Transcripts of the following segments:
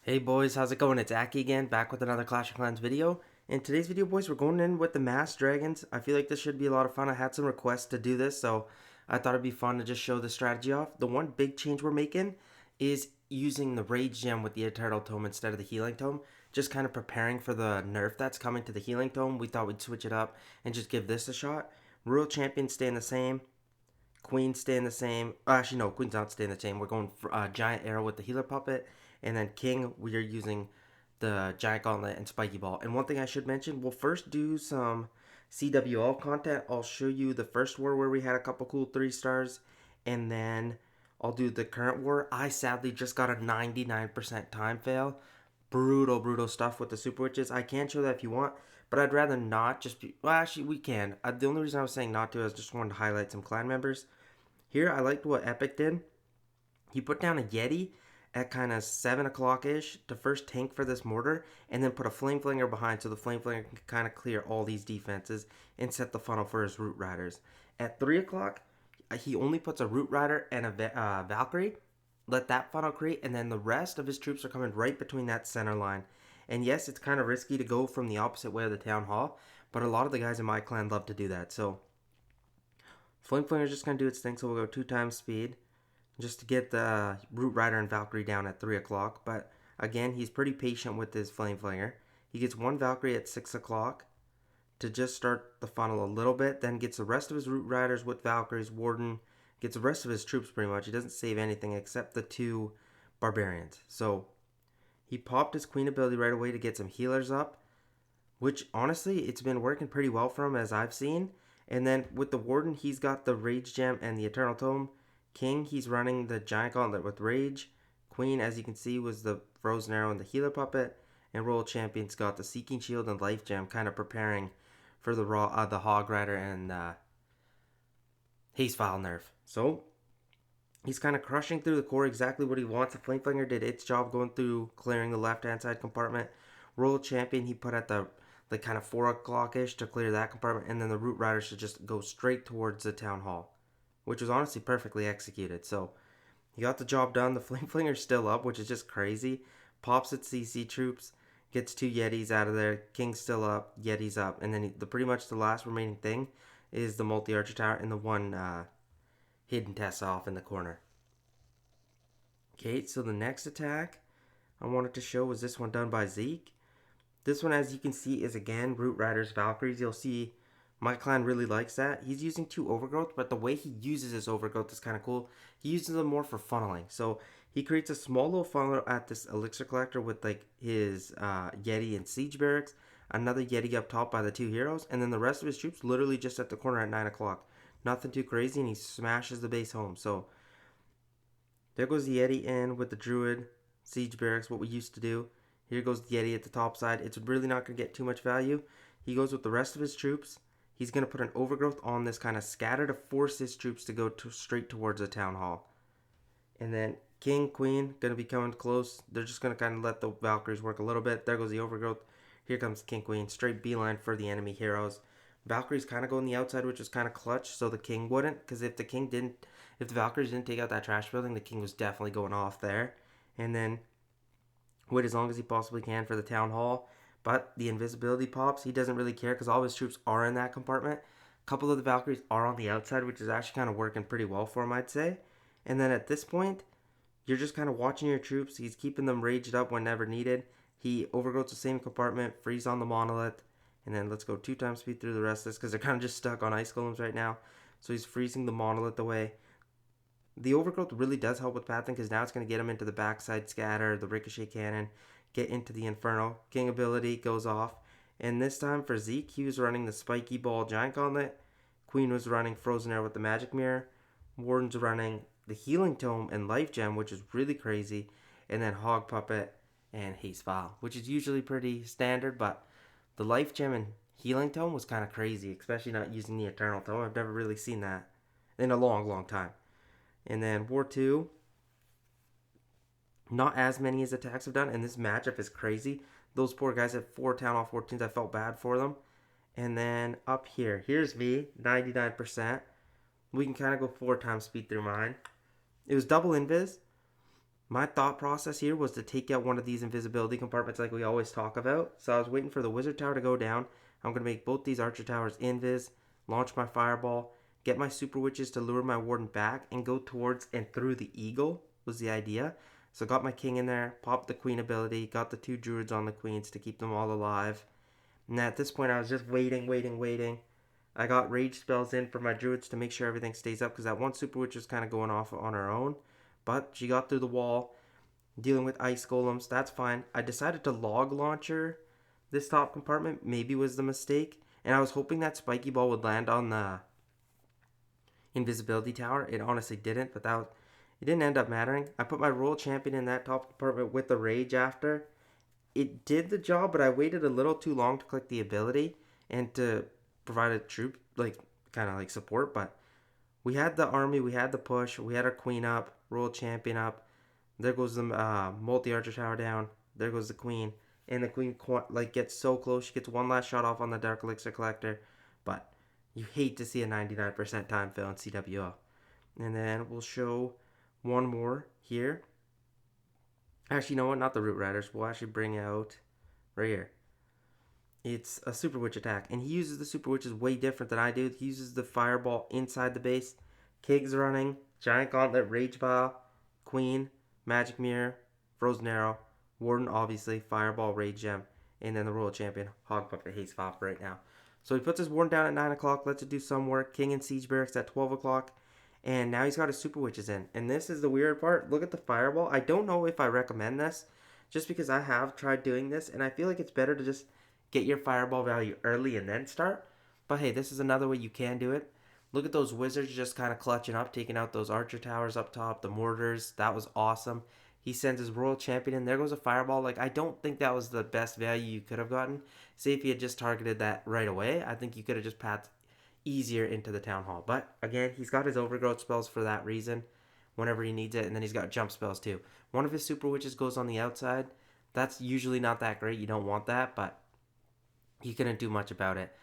Hey boys, how's it going? It's Aki again, back with another Clash of Clans video. In today's video, boys, we're going in with the Masked Dragons. I feel like this should be a lot of fun. I had some requests to do this, so I thought it'd be fun to just show the strategy off. The one big change we're making is using the Rage Gem with the Eternal Tome instead of the Healing Tome. Just kind of preparing for the nerf that's coming to the Healing Tome. We thought we'd switch it up and just give this a shot. Royal Champions staying the same. Queen staying the same. Actually, no, Queen's not staying the same. We're going for Giant Arrow with the Healer Puppet. And then King, we are using the Giant Gauntlet and Spiky Ball. And one thing I should mention, we'll first do some CWL content. I'll show you the first war where we had a couple cool 3 stars. And then I'll do the current war. I sadly just got a 99% time fail. Brutal stuff with the Super Witches. I can show that if you want, but I'd rather not just be... Well, actually, we can. The only reason I was saying not to is just wanted to highlight some clan members. Here, I liked what Epic did. He put down a Yeti at kind of 7 o'clock-ish to first tank for this mortar, and then put a Flame Flinger behind so the Flame Flinger can kind of clear all these defenses and set the funnel for his Root Riders. At 3 o'clock, he only puts a Root Rider and a Valkyrie. Let that funnel create, and then the rest of his troops are coming right between that center line. And yes, it's kind of risky to go from the opposite way of the Townhall, but a lot of the guys in my clan love to do that. So Flame Flinger is just going to do its thing, so we'll go 2 times speed just to get the Root Rider and Valkyrie down at 3 o'clock. But again, he's pretty patient with his Flame Flinger. He gets 1 Valkyrie at 6 o'clock to just start the funnel a little bit, then gets the rest of his Root Riders with Valkyries, Warden, gets the rest of his troops pretty much. He doesn't save anything except the 2 Barbarians. So he popped his Queen ability right away to get some healers up, which honestly, it's been working pretty well for him as I've seen. And then with the Warden, he's got the Rage Gem and the Eternal Tome. King, he's running the Giant Gauntlet with Rage. Queen, as you can see, was the Frozen Arrow and the Healer Puppet. And Royal Champions got the Seeking Shield and Life Gem, kind of preparing for the Hog Rider and Haste File nerf. So he's kind of crushing through the core exactly what he wants. The Flame Flinger did its job going through clearing the left-hand side compartment. Royal Champion, he put at the kind of 4 o'clock-ish to clear that compartment. And then the Root Rider should just go straight towards the Town Hall, which was honestly perfectly executed. So he got the job done. The Flame Flinger's still up, which is just crazy. Pops its CC troops, gets 2 Yetis out of there. King's still up, Yeti's up. And then pretty much the last remaining thing is the multi-archer tower and the one hidden Tessa off in the corner. Okay, so the next attack I wanted to show was this one done by Zeke. This one, as you can see, is again Root Riders, Valkyries. You'll see my clan really likes that. He's using 2 Overgrowth, but the way he uses his Overgrowth is kind of cool. He uses them more for funneling. So he creates a small little funnel at this Elixir Collector with like his Yeti and Siege Barracks. Another Yeti up top by the 2 heroes. And then the rest of his troops literally just at the corner at 9 o'clock. Nothing too crazy, and he smashes the base home. So there goes the Yeti in with the Druid, Siege Barracks, what we used to do. Here goes the Yeti at the top side. It's really not going to get too much value. He goes with the rest of his troops. He's going to put an Overgrowth on this kind of scatter to force his troops to go straight towards the Town Hall. And then King, Queen, going to be coming close. They're just going to kind of let the Valkyries work a little bit. There goes the Overgrowth. Here comes King, Queen. Straight beeline for the enemy heroes. Valkyries kind of go on the outside, which is kind of clutch, so the King wouldn't. Because if the Valkyries didn't take out that trash building, the King was definitely going off there. And then wait as long as he possibly can for the Town Hall. But the invisibility pops. He doesn't really care because all his troops are in that compartment. A couple of the Valkyries are on the outside, which is actually kind of working pretty well for him, I'd say. And then at this point, you're just kind of watching your troops. He's keeping them raged up whenever needed. He overgrowths the same compartment, freeze on the Monolith. And then let's go 2 times speed through the rest of this because they're kind of just stuck on Ice Golems right now. So he's freezing the Monolith away. The Overgrowth really does help with pathing because now it's going to get him into the backside scatter, the Ricochet Cannon, get into the Inferno. King ability goes off. And this time for Zeke, he was running the Spiky Ball Giant Gauntlet. Queen was running Frozen Air with the Magic Mirror. Warden's running the Healing Tome and Life Gem, which is really crazy. And then Hog Puppet and Haste File, which is usually pretty standard. But the Life Gem and Healing Tome was kind of crazy, especially not using the Eternal Tome. I've never really seen that in a long time. And then War 2, not as many as attacks have done, and this matchup is crazy. Those poor guys at 4 Town Hall 14s, I felt bad for them. And then up here, here's me, 99%. We can kind of go 4 times speed through mine. It was double invis, My thought process here was to take out one of these invisibility compartments like we always talk about. So I was waiting for the wizard tower to go down. I'm going to make both these archer towers invis, launch my fireball, get my super witches to lure my warden back, and go towards and through the eagle was the idea. So got my king in there, popped the queen ability, got the 2 druids on the queens to keep them all alive. And at this point I was just waiting. I got rage spells in for my druids to make sure everything stays up because that one super witch was kind of going off on her own. But she got through the wall, dealing with ice golems. That's fine. I decided to log launcher this top compartment. Maybe was the mistake. And I was hoping that spiky ball would land on the invisibility tower. It honestly didn't, but it didn't end up mattering. I put my royal champion in that top compartment with the rage after. It did the job, but I waited a little too long to click the ability and to provide a troop, like, kind of like support. But we had the army, we had the push, we had our queen up, royal champion up. There goes the multi-archer tower down. There goes the queen. And the queen, like, gets so close. She gets one last shot off on the Dark Elixir Collector. But you hate to see a 99% time fail in CWO. And then we'll show one more here. Actually, you know what? Not the Root Riders. We'll actually bring out right here. It's a Super Witch attack. And he uses the Super Witches way different than I do. He uses the Fireball inside the base. Kig's running. Giant Gauntlet, Rage Vial, Queen, Magic Mirror, Frozen Arrow, Warden, obviously, Fireball, Rage Gem, and then the Royal Champion, Hog Puppet, Haste Vial for right now. So he puts his Warden down at 9 o'clock, lets it do some work. King and Siege Barracks at 12 o'clock. And now he's got his Super Witches in. And this is the weird part. Look at the Fireball. I don't know if I recommend this, just because I have tried doing this, and I feel like it's better to just get your Fireball value early and then start. But hey, this is another way you can do it. Look at those wizards just kind of clutching up, taking out those archer towers up top, the mortars. That was awesome. He sends his royal champion in. There goes a fireball. Like, I don't think that was the best value you could have gotten. Say if he had just targeted that right away, I think you could have just pathed easier into the town hall. But again, he's got his overgrowth spells for that reason whenever he needs it. And then he's got jump spells too. One of his super witches goes on the outside. That's usually not that great. You don't want that, but he couldn't do much about it.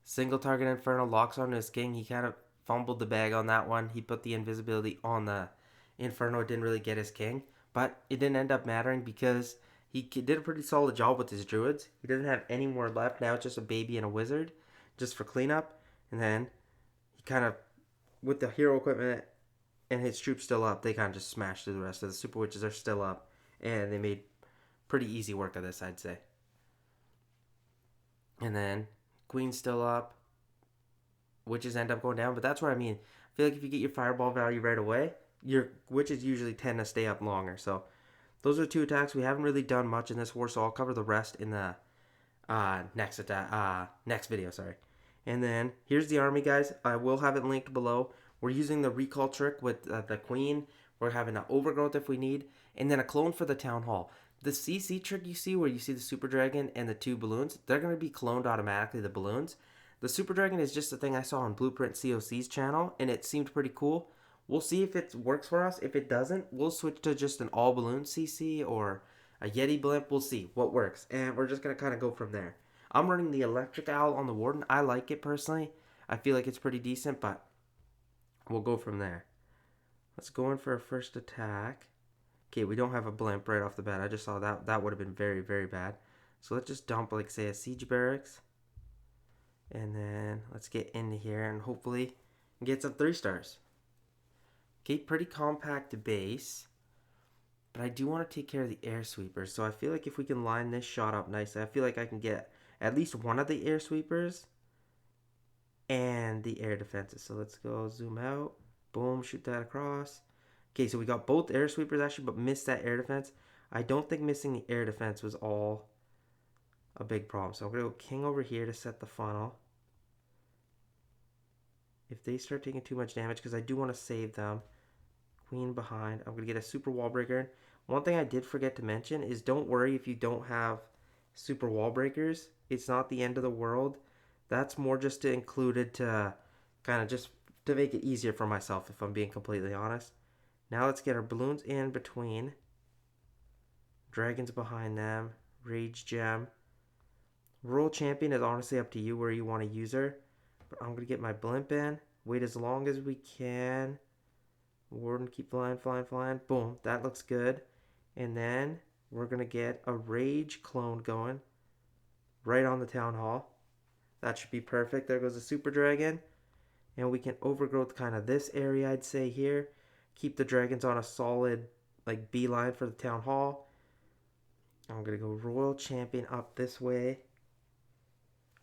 Single target Inferno locks onto his king. He kind of fumbled the bag on that one. He put the invisibility on the Inferno. It didn't really get his king. But it didn't end up mattering because he did a pretty solid job with his druids. He doesn't have any more left. Now it's just a baby and a wizard just for cleanup. And then he kind of, with the hero equipment and his troops still up, they kind of just smashed through the rest of the super witches are still up. And they made pretty easy work of this, I'd say. And then Queen's still up. Witches end up going down. But that's what I mean. I feel like if you get your fireball value right away, your witches usually tend to stay up longer. So those are 2 attacks. We haven't really done much in this war, so I'll cover the rest in the next video. Sorry. And then here's the army, guys. I will have it linked below. We're using the recall trick with the queen. We're having an overgrowth if we need, and then a clone for the town hall. The CC trick you see, where you see the super dragon and the 2 balloons, they're going to be cloned automatically, the balloons. The super dragon is just a thing I saw on Blueprint COC's channel, and it seemed pretty cool. We'll see if it works for us. If it doesn't, we'll switch to just an all balloon CC or a Yeti blimp. We'll see what works, and we're just going to kind of go from there. I'm running the electric owl on the warden. I like it personally. I feel like it's pretty decent, but we'll go from there. Let's go in for our first attack. Okay, we don't have a blimp right off the bat. I just saw that. That would have been very, very bad. So let's just dump, like, say, a siege barracks. And then let's get into here and hopefully get some 3 stars. Okay, pretty compact base. But I do want to take care of the air sweepers. So I feel like if we can line this shot up nicely, I feel like I can get at least one of the air sweepers and the air defenses. So let's go zoom out. Boom, shoot that across. Okay, so we got both air sweepers actually, but missed that air defense. I don't think missing the air defense was all a big problem. So I'm going to go king over here to set the funnel. If they start taking too much damage, because I do want to save them. Queen behind. I'm going to get a super wall breaker. One thing I did forget to mention is don't worry if you don't have super wall breakers. It's not the end of the world. That's more just to include it to kind of just to make it easier for myself, if I'm being completely honest. Now let's get our balloons in between. Dragons behind them. Rage Gem. Royal Champion is honestly up to you where you want to use her. But I'm going to get my blimp in. Wait as long as we can. Warden, keep flying, flying, flying. Boom, that looks good. And then we're going to get a Rage clone going right on the Town Hall. That should be perfect. There goes the Super Dragon. And we can overgrowth kind of this area, I'd say, here. Keep the dragons on a solid, like, beeline for the Town Hall. I'm going to go Royal Champion up this way.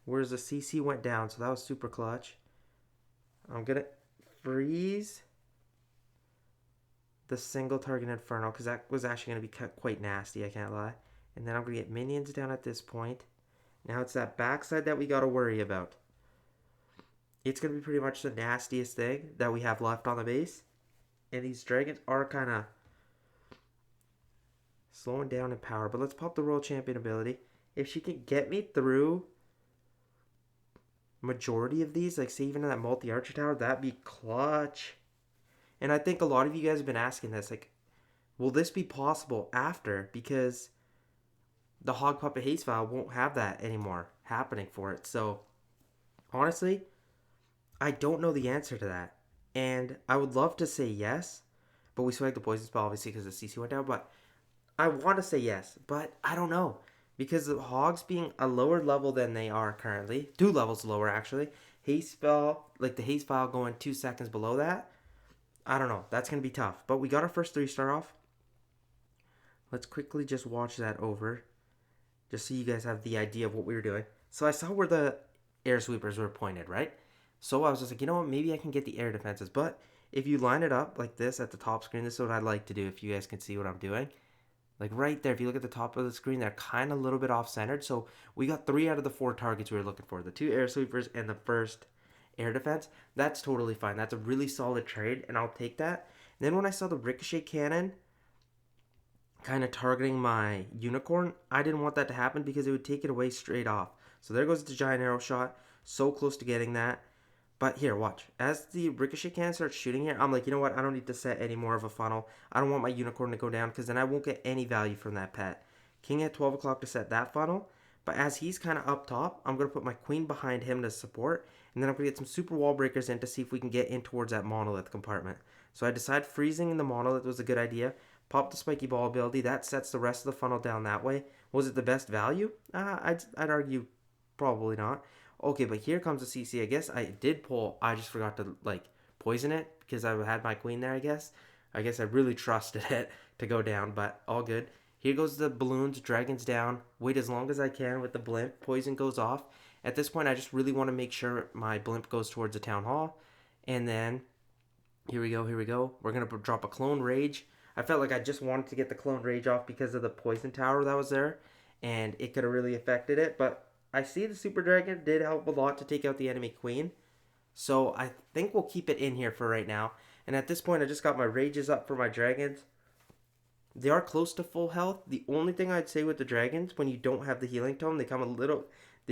Whereas the CC went down, so that was super clutch. I'm going to freeze the single target Inferno, because that was actually going to be quite nasty, I can't lie. And then I'm going to get minions down at this point. Now it's that backside that we got to worry about. It's going to be pretty much the nastiest thing that we have left on the base. And these dragons are kind of slowing down in power. But let's pop the Royal Champion ability. If she can get me through majority of these, like say even in that multi-archer tower, that'd be clutch. And I think a lot of you guys have been asking this, like, will this be possible after? Because the Hog Puppet Haste File won't have that anymore happening for it. So, honestly, I don't know the answer to that. And I would love to say yes, but we swagged the Poison Spell, obviously, because the CC went down. But I want to say yes, but I don't know. Because the Hogs being a lower level than they are currently, 2 levels lower, actually. Haste Spell, like the Haste File going 2 seconds below that. I don't know. That's going to be tough. But we got our first 3-star off. Let's quickly just watch that over. Just so you guys have the idea of what we were doing. So I saw where the air sweepers were pointed, right? So I was just like, you know what? Maybe I can get the air defenses. But if you line it up like this at the top screen, this is what I'd like to do if you guys can see what I'm doing. Like right there, if you look at the top of the screen, they're kind of a little bit off-centered. So we got 3 out of the 4 targets we were looking for. The 2 air sweepers and the first air defense. That's totally fine. That's a really solid trade, and I'll take that. And then when I saw the ricochet cannon kind of targeting my unicorn, I didn't want that to happen because it would take it away straight off. So there goes the giant arrow shot. So close to getting that. But here, watch. As the ricochet cannon starts shooting here, I'm like, you know what? I don't need to set any more of a funnel. I don't want my unicorn to go down because then I won't get any value from that pet. King at 12 o'clock to set that funnel. But as he's kind of up top, I'm going to put my queen behind him to support. And then I'm going to get some super wall breakers in to see if we can get in towards that monolith compartment. So I decide freezing in the monolith was a good idea. Pop the spiky ball ability. That sets the rest of the funnel down that way. Was it the best value? I'd argue probably not. Okay, but here comes the CC. I guess I did pull. I just forgot to, like, poison it because I had my queen there, I guess. I guess I really trusted it to go down, but all good. Here goes the balloons, dragons down. Wait as long as I can with the blimp. Poison goes off. At this point, I just really want to make sure my blimp goes towards the Town Hall. And then, here we go, here we go. We're going to drop a Clone Rage. I felt like I just wanted to get the Clone Rage off because of the Poison Tower that was there. And it could have really affected it. But I see the Super Dragon did help a lot to take out the enemy Queen. So I think we'll keep it in here for right now. And at this point, I just got my Rages up for my Dragons. They are close to full health. The only thing I'd say with the dragons, when you don't have the healing tome, they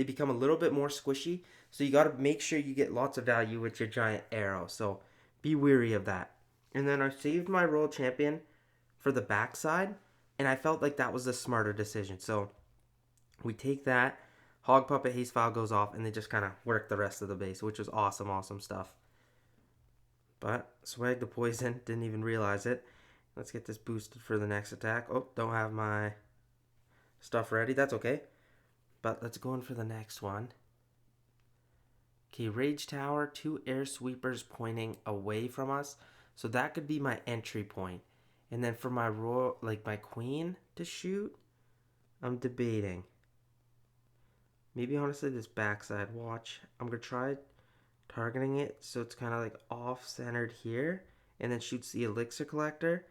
become a little bit more squishy. So you got to make sure you get lots of value with your giant arrow. So be wary of that. And then I saved my Royal Champion for the backside, and I felt like that was the smarter decision. So we take that, Hog Puppet Haste File goes off, and they just kind of work the rest of the base, which was awesome, awesome stuff. But swag the poison, didn't even realize it. Let's get this boosted for the next attack. Oh, don't have my stuff ready. That's okay. But let's go in for the next one. Okay, Rage Tower, 2 air sweepers pointing away from us. So that could be my entry point. And then for my my queen to shoot, I'm debating. Maybe honestly this backside watch. I'm going to try targeting it so it's kind of like off-centered here. And then shoots the elixir collector.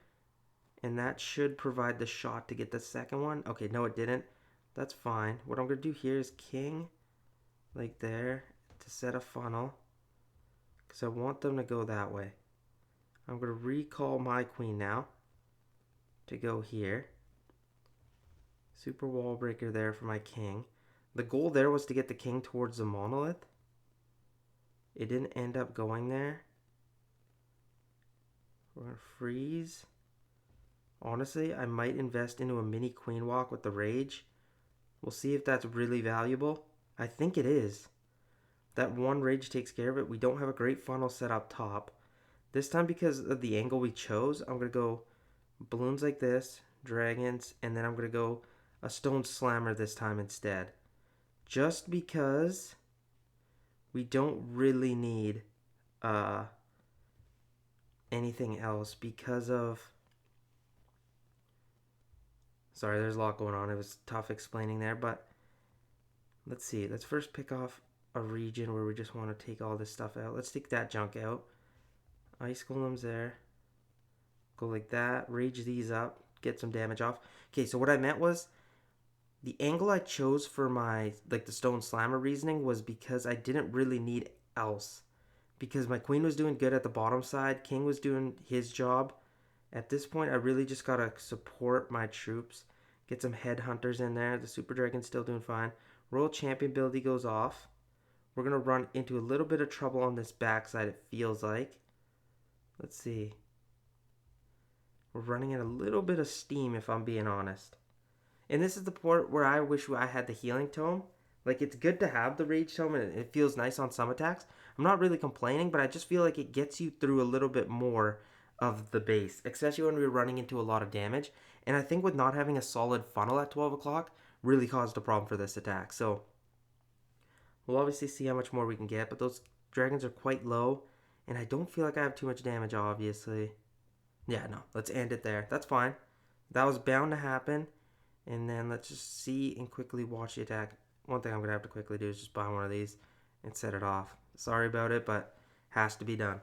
And that should provide the shot to get the second one. Okay, no it didn't. That's fine. What I'm going to do here is king, like there, to set a funnel. Because I want them to go that way. I'm going to recall my queen now to go here. Super wall breaker there for my king. The goal there was to get the king towards the monolith. It didn't end up going there. We're going to freeze. Honestly, I might invest into a mini queen walk with the rage. We'll see if that's really valuable. I think it is. That one rage takes care of it. We don't have a great funnel set up top. This time, because of the angle we chose, I'm going to go balloons like this, dragons, and then I'm going to go a stone slammer this time instead. Just because we don't really need anything else because of... Sorry, there's a lot going on. It was tough explaining there, but let's see. Let's first pick off a region where we just want to take all this stuff out. Let's take that junk out. Ice golems there. Go like that. Rage these up. Get some damage off. Okay, so what I meant was the angle I chose for my, like, the stone slammer reasoning was because I didn't really need else. Because my queen was doing good at the bottom side. King was doing his job. At this point, I really just got to support my troops. Get some headhunters in there. The super dragon's still doing fine. Royal champion ability goes off. We're going to run into a little bit of trouble on this backside, it feels like. Let's see. We're running at a little bit of steam, if I'm being honest. And this is the part where I wish I had the healing tome. Like, it's good to have the rage tome, and it feels nice on some attacks. I'm not really complaining, but I just feel like it gets you through a little bit more of the base, especially when we're running into a lot of damage. And I think with not having a solid funnel at 12 o'clock really caused a problem for this attack. So we'll obviously see how much more we can get, but those dragons are quite low, and I don't feel like I have too much damage, obviously. Yeah, no, let's end it there. That's fine. That was bound to happen. And then let's just see and quickly watch the attack. One thing I'm going to have to quickly do is just buy one of these and set it off. Sorry about it, but has to be done.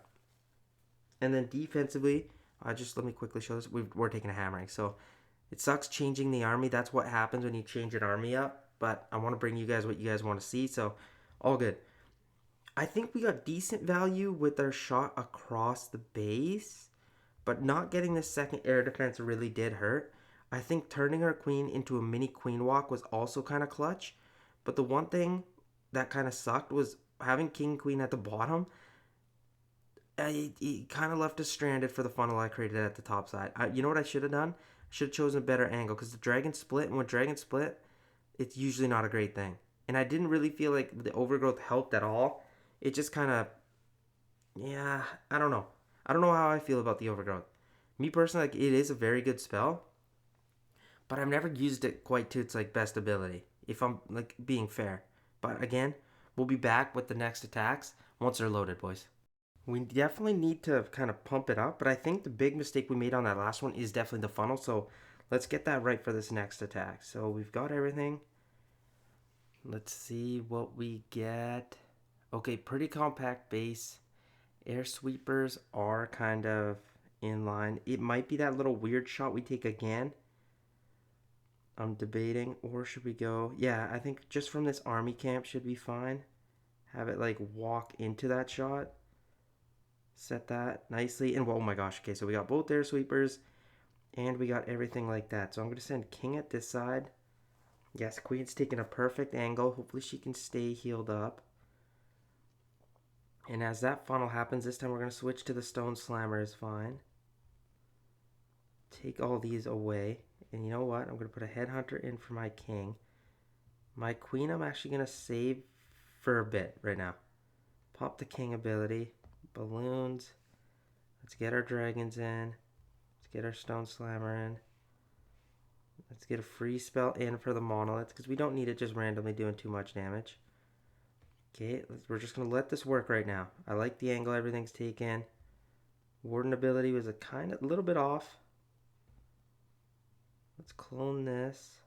And then defensively, let me quickly show this. We're taking a hammering. So it sucks changing the army. That's what happens when you change an army up. But I want to bring you guys what you guys want to see. So all good. I think we got decent value with our shot across the base. But not getting this second air defense really did hurt. I think turning our queen into a mini queen walk was also kind of clutch. But the one thing that kind of sucked was having king queen at the bottom. It kind of left us stranded for the funnel I created at the top side. You know what I should have done? I should have chosen a better angle because the dragon split, and when dragon split, it's usually not a great thing. And I didn't really feel like the overgrowth helped at all. It just kind of, yeah, I don't know. I don't know how I feel about the overgrowth. Me personally, like, it is a very good spell, but I've never used it quite to its like best ability, if I'm like being fair. But again, we'll be back with the next attacks once they're loaded, boys. We definitely need to kind of pump it up, but I think the big mistake we made on that last one is definitely the funnel, so let's get that right for this next attack. So we've got everything. Let's see what we get. Okay, pretty compact base. Air sweepers are kind of in line. It might be that little weird shot we take again. I'm debating, or should we go? Yeah, I think just from this army camp should be fine. Have it like walk into that shot. Set that nicely. And oh my gosh, okay, so we got both air sweepers and we got everything like that. So I'm going to send king at this side. Yes, queen's taking a perfect angle. Hopefully she can stay healed up. And as that funnel happens, this time we're going to switch to the stone slammer is fine. Take all these away. And you know what? I'm going to put a headhunter in for my king. My queen I'm actually going to save for a bit right now. Pop the king ability. Balloons. Let's get our dragons in. Let's get our stone slammer in. Let's get a free spell in for the monolith because we don't need it just randomly doing too much damage. Okay, we're just going to let this work right now. I like the angle everything's taken. Warden ability was a little bit off. Let's clone this.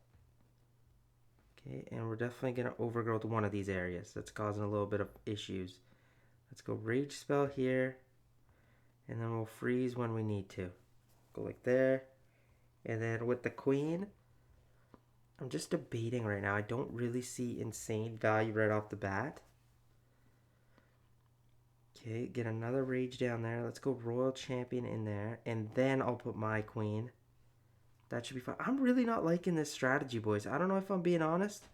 Okay, and we're definitely going to overgrowth one of these areas. That's causing a little bit of issues. Let's go rage spell here. And then we'll freeze when we need to. Go like there. And then with the queen, I'm just debating right now. I don't really see insane value right off the bat. Okay, get another rage down there. Let's go royal champion in there. And then I'll put my queen. That should be fine. I'm really not liking this strategy, boys. I don't know if I'm being honest.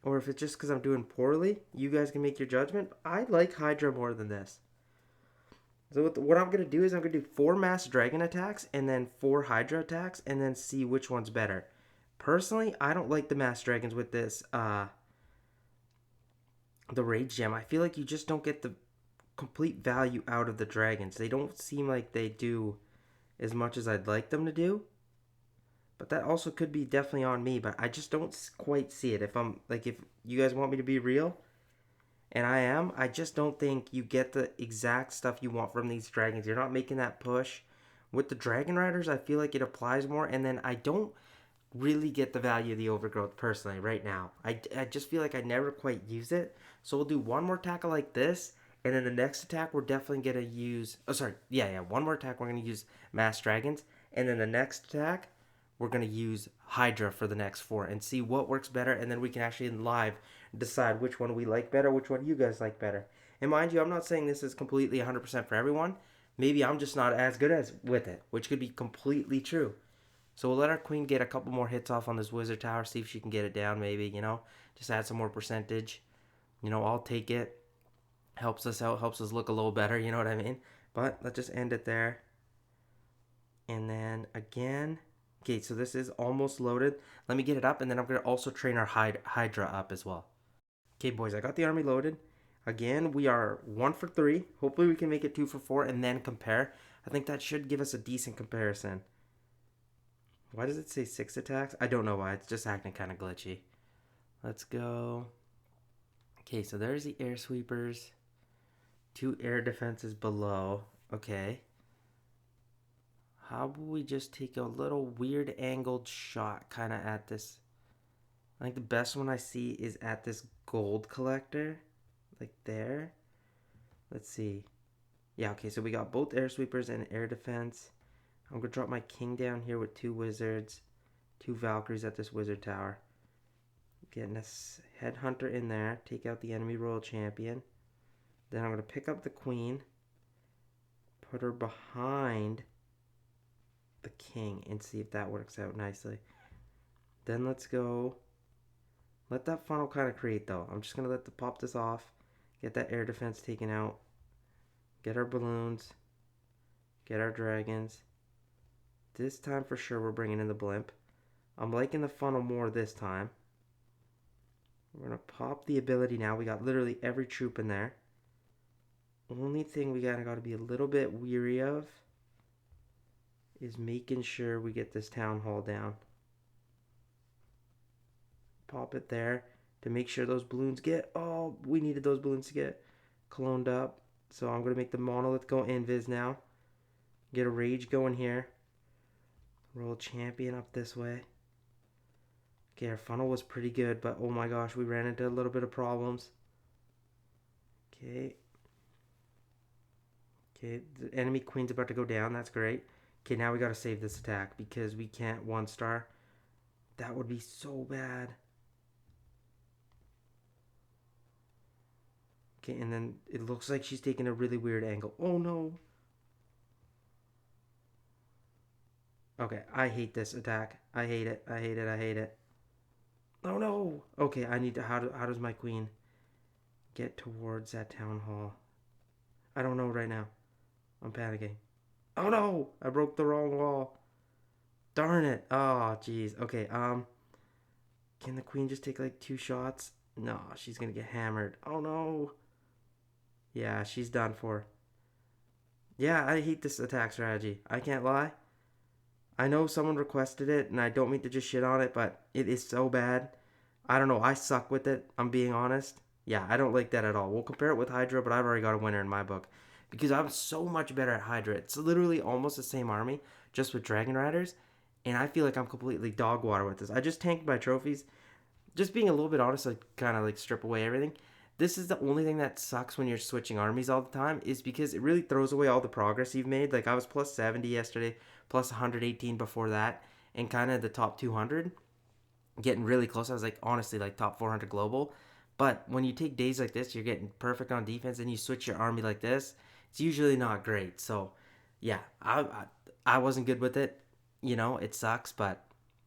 Or if it's just because I'm doing poorly. You guys can make your judgment. I like Hydra more than this. So what I'm going to do is I'm going to do 4 mass dragon attacks and then 4 Hydra attacks and then see which one's better. Personally, I don't like the mass dragons with this, the rage gem. I feel like you just don't get the complete value out of the dragons. They don't seem like they do as much as I'd like them to do. But that also could be definitely on me, but I just don't quite see it. If you guys want me to be real, and I am, I just don't think you get the exact stuff you want from these dragons. You're not making that push. With the Dragon Riders, I feel like it applies more, and then I don't really get the value of the Overgrowth personally right now. I just feel like I never quite use it. So we'll do one more tackle like this, and then the next attack we're definitely going to use... Oh, sorry. Yeah. One more attack we're going to use Mass Dragons, and then the next attack we're going to use Hydra for the next 4 and see what works better, and then we can actually in live decide which one we like better, which one you guys like better. And mind you, I'm not saying this is completely 100% for everyone. Maybe I'm just not as good as with it, which could be completely true. So we'll let our queen get a couple more hits off on this wizard tower, see if she can get it down maybe, just add some more percentage. I'll take it. Helps us out, helps us look a little better, you know what I mean? But let's just end it there. And then again... Okay, so this is almost loaded. Let me get it up, and then I'm going to also train our Hydra up as well. Okay, boys, I got the army loaded. Again, we are 1 for 3. Hopefully we can make it 2 for 4 and then compare. I think that should give us a decent comparison. Why does it say 6 attacks? I don't know why. It's just acting kind of glitchy. Let's go. Okay, so there's the air sweepers. 2 air defenses below. Okay. How about we just take a little weird angled shot kind of at this? I think the best one I see is at this gold collector. Like there. Let's see. Yeah, okay, so we got both air sweepers and air defense. I'm going to drop my king down here with 2 wizards. 2 Valkyries at this wizard tower. Getting a headhunter in there. Take out the enemy royal champion. Then I'm going to pick up the queen. Put her behind the king and see if that works out nicely. Then let's go. Let that funnel kind of create though. I'm just going to pop this off. Get that air defense taken out. Get our balloons. Get our dragons. This time for sure we're bringing in the blimp. I'm liking the funnel more this time. We're going to pop the ability now. We got literally every troop in there. Only thing we got to be a little bit weary of is making sure we get this Townhall down. Pop it there to make sure those balloons get... Oh, we needed those balloons to get cloned up. So I'm going to make the monolith go invis now. Get a rage going here. Royal champion up this way. Okay, our funnel was pretty good, but oh my gosh, we ran into a little bit of problems. Okay. Okay, the enemy queen's about to go down. That's great. Okay, now we got to save this attack because we can't 1-star. That would be so bad. Okay, and then it looks like she's taking a really weird angle. Oh no. Okay, I hate this attack. I hate it. I hate it. I hate it. Oh no. Okay, I need to... How does my queen get towards that town hall? I don't know right now. I'm panicking. Oh no! I broke the wrong wall. Darn it. Oh, jeez. Okay, can the queen just take like 2 shots? No, she's gonna get hammered. Oh no. Yeah, she's done for. Yeah, I hate this attack strategy. I can't lie. I know someone requested it, and I don't mean to just shit on it, but it is so bad. I don't know. I suck with it. I'm being honest. Yeah, I don't like that at all. We'll compare it with Hydra, but I've already got a winner in my book. Because I'm so much better at Hydra. It's literally almost the same army, just with Dragon Riders. And I feel like I'm completely dog water with this. I just tanked my trophies. Just being a little bit honest, I kind of like strip away everything. This is the only thing that sucks when you're switching armies all the time, is because it really throws away all the progress you've made. Like I was plus 70 yesterday, plus 118 before that, and kind of the top 200. Getting really close. I was like, honestly, like top 400 global. But when you take days like this, you're getting perfect on defense, and you switch your army like this, it's usually not great. So, yeah, I wasn't good with it. It sucks, but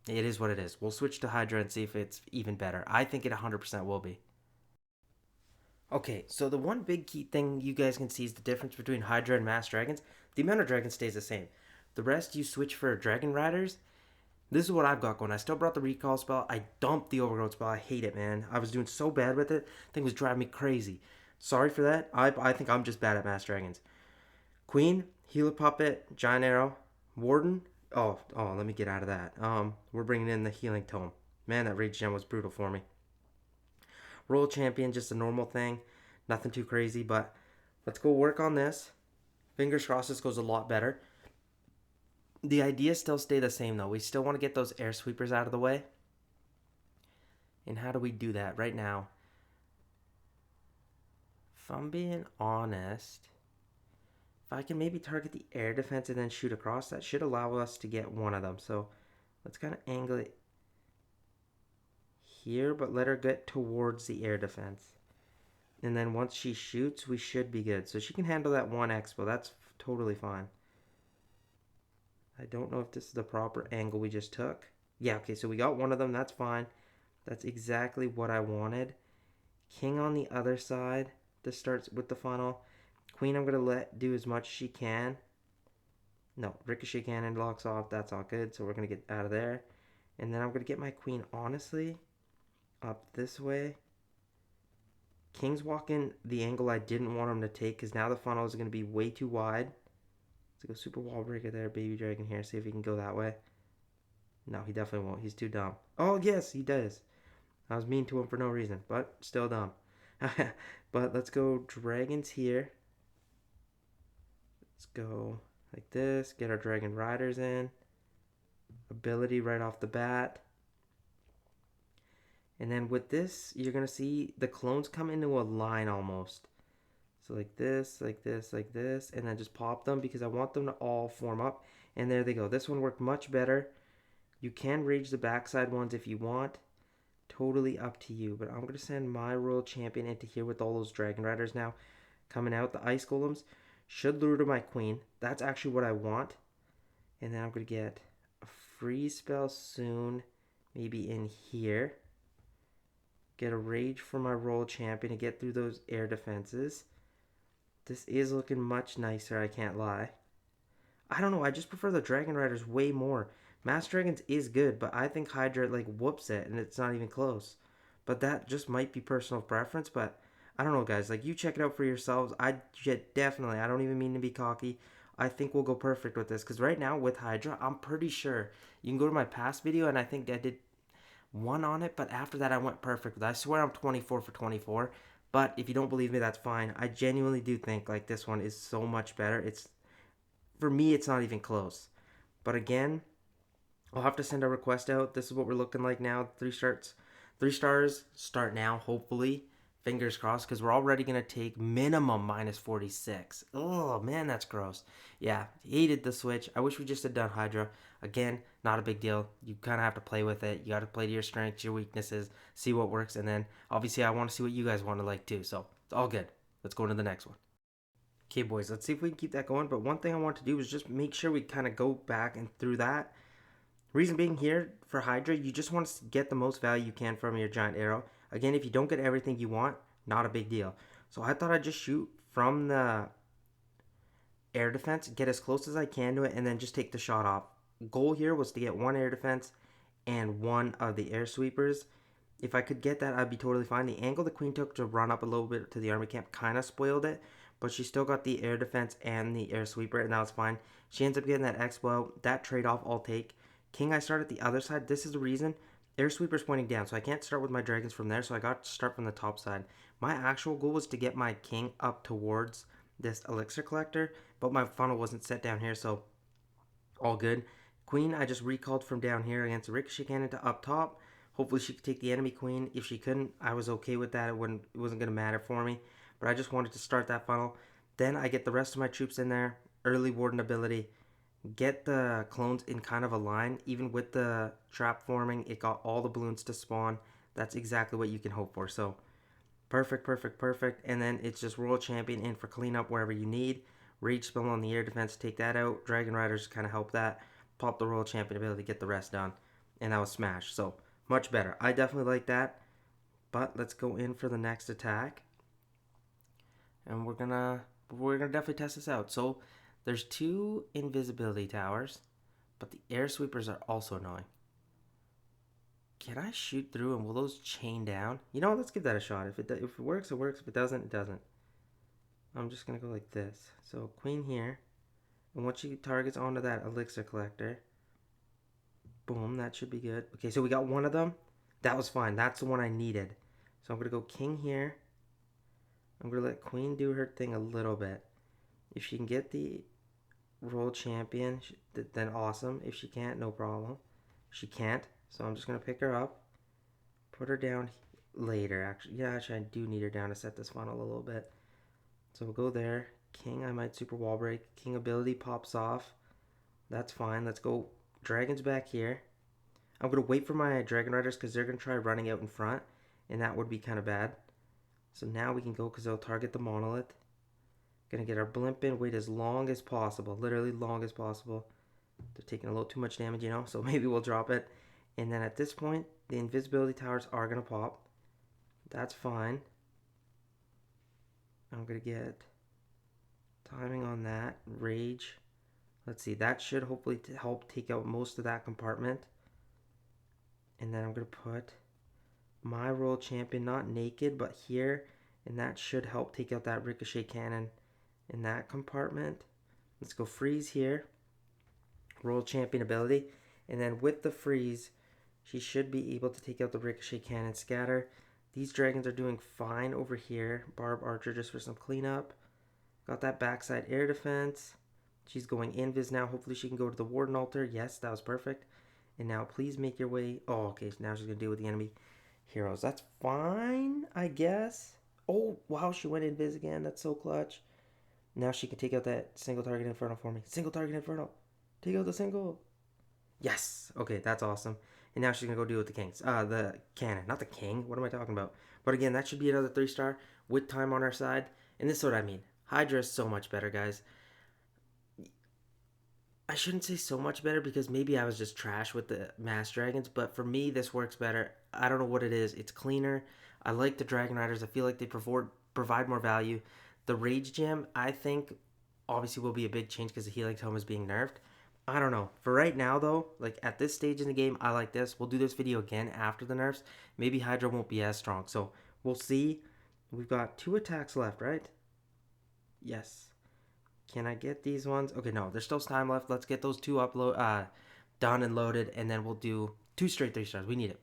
it is what it is. We'll switch to Hydra and see if it's even better. I think it 100% will be. Okay, so the one big key thing you guys can see is the difference between Hydra and Mass Dragons. The amount of dragons stays the same. The rest, you switch for Dragon Riders. This is what I've got going. I still brought the recall spell. I dumped the overgrowth spell. I hate it, man. I was doing so bad with it. Thing was driving me crazy. Sorry for that. I think I'm just bad at Mass Dragons. Queen, Healer Puppet, Giant Arrow, Warden. Oh, let me get out of that. We're bringing in the Healing Tome. Man, that Rage Gem was brutal for me. Royal Champion, just a normal thing. Nothing too crazy, but let's go work on this. Fingers crossed this goes a lot better. The ideas still stay the same, though. We still want to get those air sweepers out of the way. And how do we do that right now? If I'm being honest, if I can maybe target the air defense and then shoot across, that should allow us to get one of them. So let's kind of angle it here, but let her get towards the air defense. And then once she shoots, we should be good. So she can handle that one expo. That's totally fine. I don't know if this is the proper angle we just took. Yeah, okay, so we got one of them. That's fine. That's exactly what I wanted. King on the other side. This starts with the funnel. Queen I'm going to let do as much as she can. No, Ricochet Cannon locks off. That's all good. So we're going to get out of there. And then I'm going to get my queen, honestly, up this way. King's walking the angle I didn't want him to take because now the funnel is going to be way too wide. Let's go super wall breaker there, baby dragon here. See if he can go that way. No, he definitely won't. He's too dumb. Oh, yes, he does. I was mean to him for no reason, but still dumb. But let's go dragons here. Let's go like this. Get our dragon riders in. Ability right off the bat. And then with this, you're going to see the clones come into a line almost. So like this, like this, like this. And then just pop them because I want them to all form up. And there they go. This one worked much better. You can rage the backside ones if you want. Totally up to you. But I'm going to send my Royal Champion into here with all those Dragon Riders now coming out. The Ice Golems should lure to my Queen. That's actually what I want. And then I'm going to get a freeze spell soon. Maybe in here. Get a rage for my Royal Champion to get through those air defenses. This is looking much nicer, I can't lie. I don't know, I just prefer the Dragon Riders way more. Mass Dragons is good, but I think Hydra like whoops it and it's not even close. But that just might be personal preference, but I don't know, guys. Like, you check it out for yourselves. I don't even mean to be cocky. I think we'll go perfect with this because right now with Hydra, I'm pretty sure. You can go to my past video and I think I did one on it, but after that I went perfect. I swear I'm 24 for 24. But if you don't believe me, that's fine. I genuinely do think like this one is so much better. It's, for me, it's not even close. But again, I'll have to send a request out. This is what we're looking like now. 3 stars start now, hopefully. Fingers crossed, because we're already going to take minimum minus 46. Oh, man, that's gross. Yeah, hated the switch. I wish we just had done Hydra. Again, not a big deal. You kind of have to play with it. You got to play to your strengths, your weaknesses, see what works. And then, obviously, I want to see what you guys want to like, too. So, it's all good. Let's go into the next one. Okay, boys, let's see if we can keep that going. But one thing I want to do is just make sure we kind of go back and through that. Reason being here, for Hydra, you just want to get the most value you can from your giant arrow. Again, if you don't get everything you want, not a big deal. So I thought I'd just shoot from the air defense, get as close as I can to it, and then just take the shot off. Goal here was to get 1 air defense and 1 of the air sweepers. If I could get that, I'd be totally fine. The angle the queen took to run up a little bit to the army camp kind of spoiled it, but she still got the air defense and the air sweeper, and that was fine. She ends up getting that expo. That trade-off I'll take. King, I start at the other side. This is the reason. Air sweeper's pointing down, so I can't start with my dragons from there, so I got to start from the top side. My actual goal was to get my king up towards this elixir collector, but my funnel wasn't set down here, so all good. Queen, I just recalled from down here against the ricochet cannon to up top. Hopefully she could take the enemy queen. If she couldn't, I was okay with that. It wasn't going to matter for me, but I just wanted to start that funnel. Then I get the rest of my troops in there. Early warden ability. Get the clones in kind of a line. Even with the trap forming, it got all the balloons to spawn. That's exactly what you can hope for. So, perfect. And then it's just Royal Champion in for cleanup wherever you need. Rage spell on the air defense, take that out. Dragon Riders kind of help that. Pop the Royal Champion ability, get the rest done. And that was smash. So, much better. I definitely like that. But let's go in for the next attack. And we're gonna definitely test this out. So, there's 2 invisibility towers, but the air sweepers are also annoying. Can I shoot through and will those chain down? You know, let's give that a shot. If it works, it works. If it doesn't, it doesn't. I'm just going to go like this. So queen here. And once she targets onto that elixir collector, boom, that should be good. Okay, so we got one of them. That was fine. That's the one I needed. So I'm going to go king here. I'm going to let queen do her thing a little bit. If she can get the world champion, then awesome. If she can't, no problem. She can't, so I'm just going to pick her up. Put her down later, actually. Yeah, actually, I do need her down to set this funnel a little bit. So we'll go there. King, I might super wall break. King ability pops off. That's fine. Let's go. Dragons back here. I'm going to wait for my Dragon Riders because they're going to try running out in front. And that would be kind of bad. So now we can go because they'll target the monolith. Going to get our blimp in. Wait as long as possible. Literally long as possible. They're taking a little too much damage, you know. So maybe we'll drop it. And then at this point, the invisibility towers are going to pop. That's fine. I'm going to get timing on that. Rage. Let's see. That should hopefully help take out most of that compartment. And then I'm going to put my world champion, not naked, but here. And that should help take out that ricochet cannon in that compartment. Let's go freeze here. World champion ability. And then with the freeze, she should be able to take out the ricochet cannon scatter. These dragons are doing fine over here. Barb Archer just for some cleanup. Got that backside air defense. She's going invis now. Hopefully she can go to the warden altar. Yes, that was perfect. And now please make your way. Oh, okay. So now she's going to deal with the enemy heroes. That's fine, I guess. Oh, wow. She went invis again. That's so clutch. Now she can take out that single target inferno for me. Single target inferno. Take out the single. Yes. Okay, that's awesome. And now she's going to go deal with the kings. The cannon. Not the king. What am I talking about? But again, that should be another 3-star with time on our side. And this is what I mean. Hydra is so much better, guys. I shouldn't say so much better because maybe I was just trash with the mass dragons. But for me, this works better. I don't know what it is. It's cleaner. I like the Dragon Riders. I feel like they provide more value. The Rage Gem, I think, obviously will be a big change because the Healing Tome is being nerfed. I don't know. For right now, though, like at this stage in the game, I like this. We'll do this video again after the nerfs. Maybe Hydra won't be as strong. So we'll see. We've got 2 attacks left, right? Yes. Can I get these ones? Okay, no. There's still time left. Let's get those 2 done and loaded. And then we'll do 2 straight 3-stars. We need it.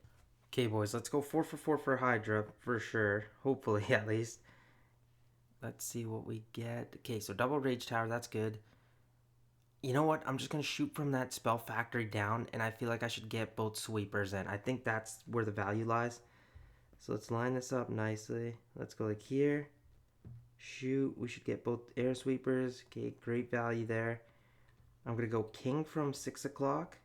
Okay, boys. Let's go 4 for 4 for Hydra for sure. Hopefully, at least. Let's see what we get. Okay, so double Rage Tower. That's good. You know what? I'm just going to shoot from that Spell Factory down, and I feel like I should get both sweepers in. I think that's where the value lies. So let's line this up nicely. Let's go like here. Shoot. We should get both air sweepers. Okay, great value there. I'm going to go king from 6 o'clock.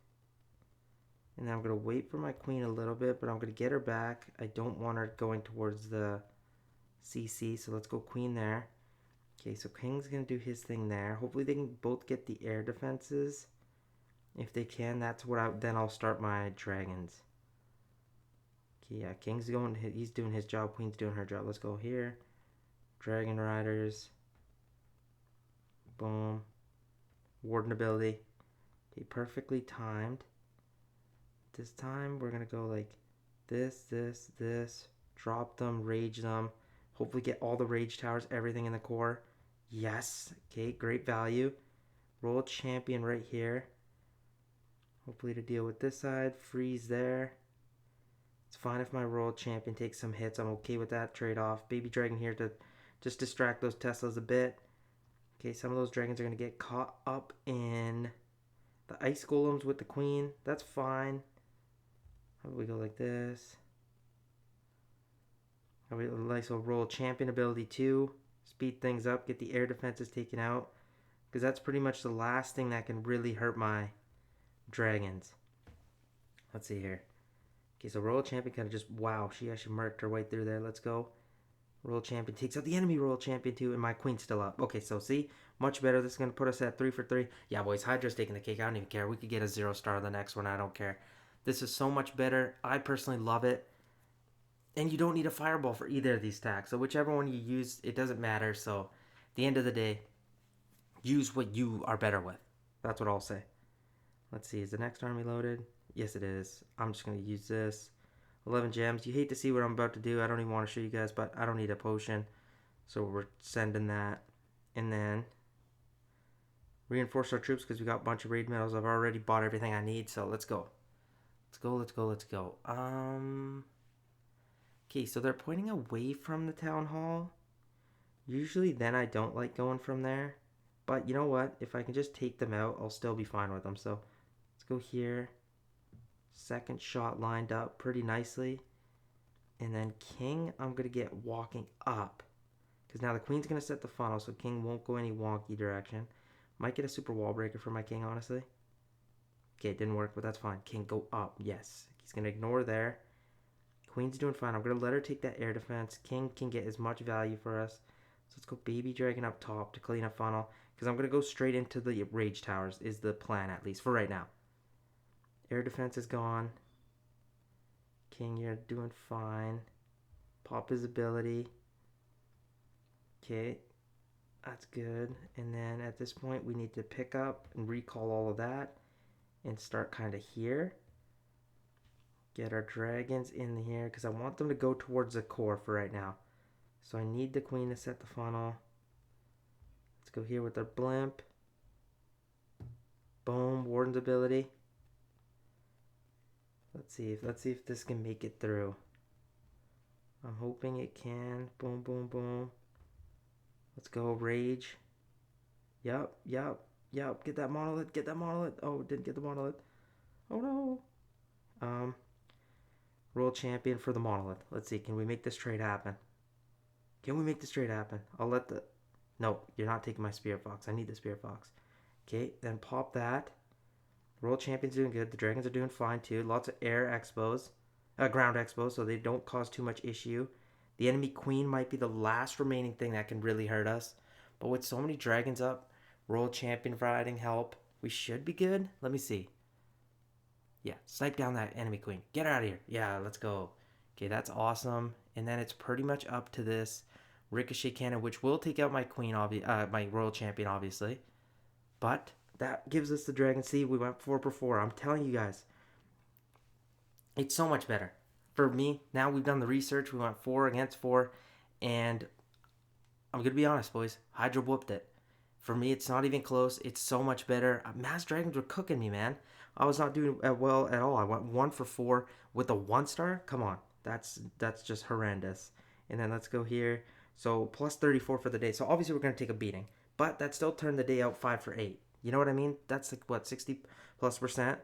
And then I'm going to wait for my queen a little bit, but I'm going to get her back. I don't want her going towards the CC, so let's go queen there. Okay, so king's going to do his thing there. Hopefully they can both get the air defenses. If they can, that's what then I'll start my dragons. Okay, yeah, king's going, he's doing his job, queen's doing her job. Let's go here. Dragon Riders. Boom. Warden ability. Okay, perfectly timed. This time we're going to go like this. Drop them, rage them. Hopefully get all the rage towers, everything in the core. Yes. Okay, great value. Roll champion right here. Hopefully to deal with this side. Freeze there. It's fine if my roll champion takes some hits. I'm okay with that trade-off. Baby dragon here to just distract those Teslas a bit. Okay, some of those dragons are going to get caught up in the ice golems with the queen. That's fine. How about we go like this? Nice little roll champion ability too. Speed things up, get the air defenses taken out. Because that's pretty much the last thing that can really hurt my dragons. Let's see here. Okay, so roll champion kind of just, wow, she actually murked her way through there. Let's go. Roll champion takes out the enemy roll champion too, and my queen's still up. Okay, so see, much better. This is going to put us at 3 for 3. Yeah, boys, Hydra's taking the cake. I don't even care. We could get a 0-star on the next one. I don't care. This is so much better. I personally love it. And you don't need a fireball for either of these stacks. So whichever one you use, it doesn't matter. So at the end of the day, use what you are better with. That's what I'll say. Let's see. Is the next army loaded? Yes, it is. I'm just going to use this. 11 gems. You hate to see what I'm about to do. I don't even want to show you guys, but I don't need a potion. So we're sending that. And then reinforce our troops because we got a bunch of raid medals. I've already bought everything I need, so let's go. Let's go. Okay, so they're pointing away from the town hall. Usually then I don't like going from there. But you know what? If I can just take them out, I'll still be fine with them. So let's go here. Second shot lined up pretty nicely. And then king, I'm going to get walking up. Because now the queen's going to set the funnel, so king won't go any wonky direction. Might get a super wall breaker for my king, honestly. Okay, it didn't work, but that's fine. King, go up. Yes. He's going to ignore there. Queen's doing fine. I'm going to let her take that air defense. King can get as much value for us. So let's go baby dragon up top to clean a funnel. Because I'm going to go straight into the rage towers is the plan, at least for right now. Air defense is gone. King, you're doing fine. Pop his ability. Okay. That's good. And then at this point, we need to pick up and recall all of that. And start kind of here. Get our dragons in here. Because I want them to go towards the core for right now. So I need the queen to set the funnel. Let's go here with our blimp. Boom. Warden's ability. Let's see if this can make it through. I'm hoping it can. Boom, boom, boom. Let's go, rage. Yup. Get that monolith. Oh, didn't get the monolith. Oh no. World champion for the monolith. Let's see, can we make this trade happen? I'll let the... Nope, you're not taking my spirit fox. I need the spirit fox. Okay, then pop that. World champion's doing good. The dragons are doing fine too. Lots of air expos. Ground expos, so they don't cause too much issue. The enemy queen might be the last remaining thing that can really hurt us. But with so many dragons up, world champion providing help, we should be good. Let me see. Yeah, snipe down that enemy queen. Get her out of here. Yeah, let's go. Okay, that's awesome. And then it's pretty much up to this ricochet cannon, which will take out my queen, my royal champion, obviously. But that gives us the dragon. See, we went 4/4. I'm telling you guys, it's so much better. For me, now we've done the research. We went 4 against 4. And I'm going to be honest, boys. Hydra whooped it. For me, it's not even close. It's so much better. Mass Dragons were cooking me, man. I was not doing well at all. I went 1/4 with a 1-star. Come on. That's just horrendous. And then let's go here. So plus 34 for the day. So obviously we're going to take a beating. But that still turned the day out 5/8. You know what I mean? That's like, what, 60+%?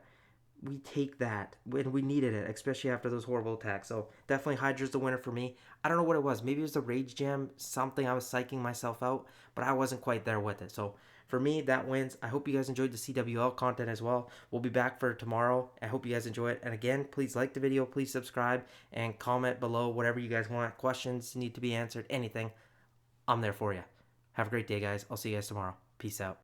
We take that, and we needed it, especially after those horrible attacks. So definitely Hydra's the winner for me. I don't know what it was. Maybe it was the rage gem, something I was psyching myself out, but I wasn't quite there with it. So for me, that wins. I hope you guys enjoyed the CWL content as well. We'll be back for tomorrow. I hope you guys enjoy it. And again, please like the video, please subscribe, and comment below whatever you guys want. Questions need to be answered, anything. I'm there for you. Have a great day, guys. I'll see you guys tomorrow. Peace out.